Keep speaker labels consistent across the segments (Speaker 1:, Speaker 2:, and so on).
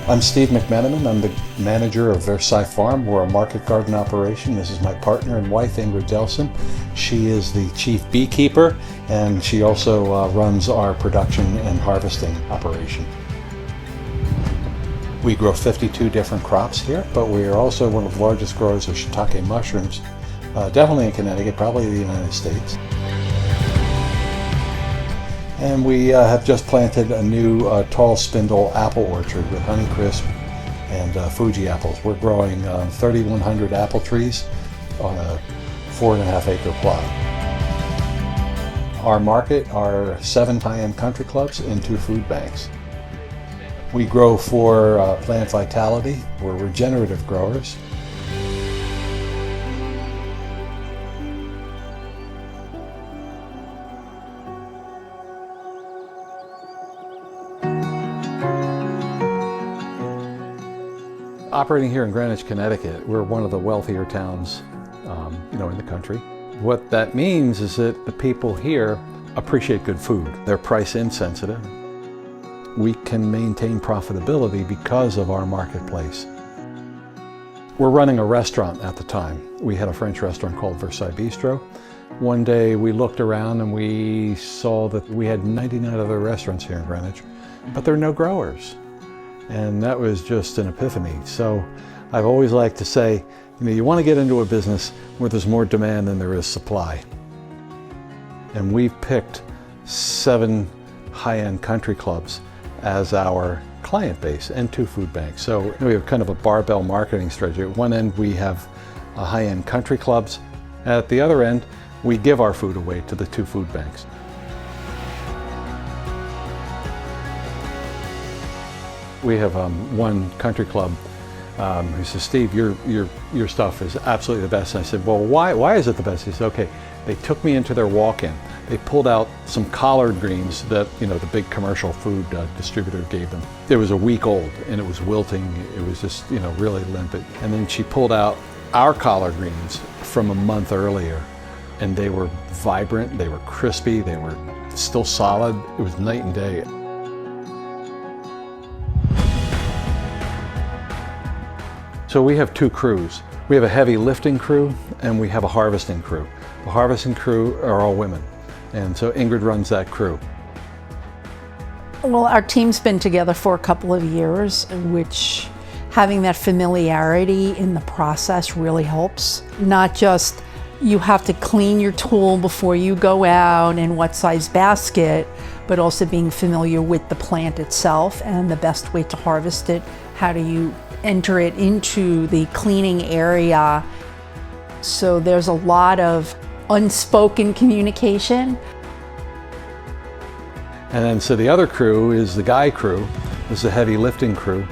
Speaker 1: I'm Steve McMenamin. I'm the manager of Versailles Farm. We're a market garden operation. This is my partner and wife, Ingrid. She is the chief beekeeper, and she also runs our production and harvesting operation. We grow 52 different crops here, but we are also one of the largest growers of shiitake mushrooms, definitely in Connecticut, probably in the United States. And we have just planted a new tall spindle apple orchard with Honeycrisp and Fuji apples. We're growing 3,100 apple trees on a 4.5 acre plot. Our market are 7 high-end country clubs and 2 food banks. We grow for plant vitality. We're regenerative growers. Operating here in Greenwich, Connecticut, we're one of the wealthier towns, in the country. What that means is that the people here appreciate good food. They're price insensitive. We can maintain profitability because of our marketplace. We're running a restaurant at the time. We had a French restaurant called Versailles Bistro. One day we looked around and we saw that we had 99 other restaurants here in Greenwich, but there are no growers. And that was just an epiphany. So I've always liked to say, you want to get into a business where there's more demand than there is supply. And we've picked 7 high-end country clubs as our client base and 2 food banks. So we have kind of a barbell marketing strategy. At one end, we have high-end country clubs. At the other end, we give our food away to the 2 food banks. We have one country club who says, Steve, your stuff is absolutely the best. And I said, well, why is it the best? He said, okay, they took me into their walk-in. They pulled out some collard greens that, the big commercial food distributor gave them. It was a week old and it was wilting. It was just, really limpid. And then she pulled out our collard greens from a month earlier, and they were vibrant, they were crispy, they were still solid. It was night and day. So we have 2 crews. We have a heavy lifting crew and we have a harvesting crew. The harvesting crew are all women, and so Ingrid runs that crew.
Speaker 2: Well, our team's been together for a couple of years, which having that familiarity in the process really helps. Not just you have to clean your tool before you go out and what size basket, but also being familiar with the plant itself and the best way to harvest it. How do you enter it into the cleaning area? So there's a lot of unspoken communication.
Speaker 1: And then so the other crew is the guy crew, this is the heavy lifting crew.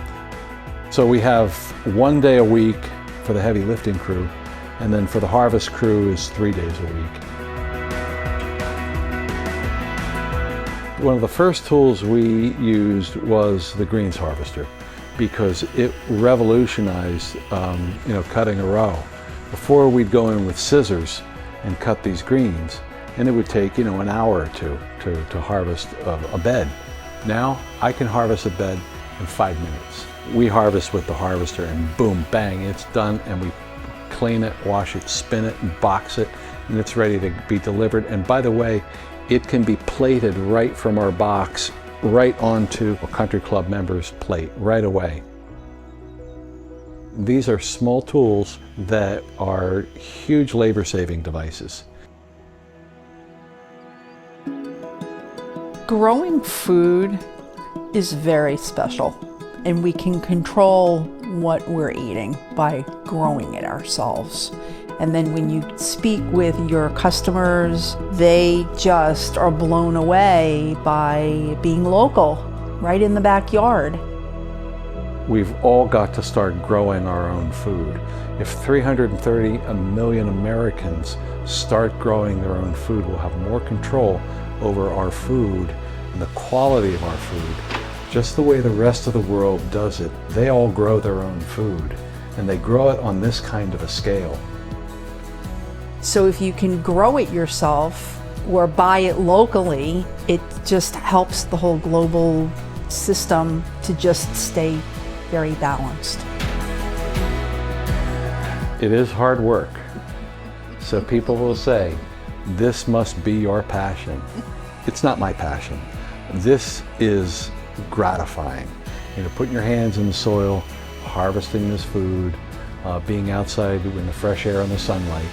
Speaker 1: So we have 1 day a week for the heavy lifting crew, and then for the harvest crew is 3 days a week. One of the first tools we used was the greens harvester, because it revolutionized, cutting a row. Before we'd go in with scissors and cut these greens, and it would take, an hour or 2 to harvest a bed. Now I can harvest a bed in 5 minutes. We harvest with the harvester and boom, bang, it's done, and we clean it, wash it, spin it, and box it, and it's ready to be delivered. And by the way, it can be plated right from our box right onto a country club member's plate right away. These are small tools that are huge labor-saving devices.
Speaker 2: Growing food is very special, and we can control what we're eating by growing it ourselves. And then when you speak with your customers, they just are blown away by being local, right in the backyard.
Speaker 1: We've all got to start growing our own food. If 330 million Americans start growing their own food, we'll have more control over our food and the quality of our food. Just the way the rest of the world does it, they all grow their own food, and they grow it on this kind of a scale.
Speaker 2: So if you can grow it yourself or buy it locally, it just helps the whole global system to just stay very balanced.
Speaker 1: It is hard work. So people will say, this must be your passion. It's not my passion. This is gratifying. Putting your hands in the soil, harvesting this food, being outside in the fresh air and the sunlight.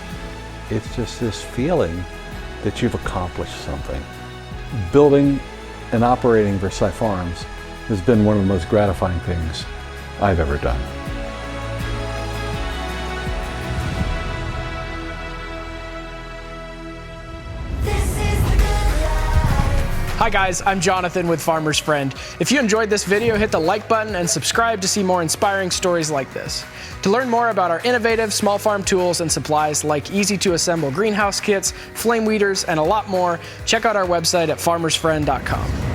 Speaker 1: It's just this feeling that you've accomplished something. Building and operating Versailles Farms has been one of the most gratifying things I've ever done.
Speaker 3: Hi guys, I'm Jonathan with Farmer's Friend. If you enjoyed this video, hit the like button and subscribe to see more inspiring stories like this. To learn more about our innovative small farm tools and supplies like easy to assemble greenhouse kits, flame weeders, and a lot more, check out our website at farmersfriend.com.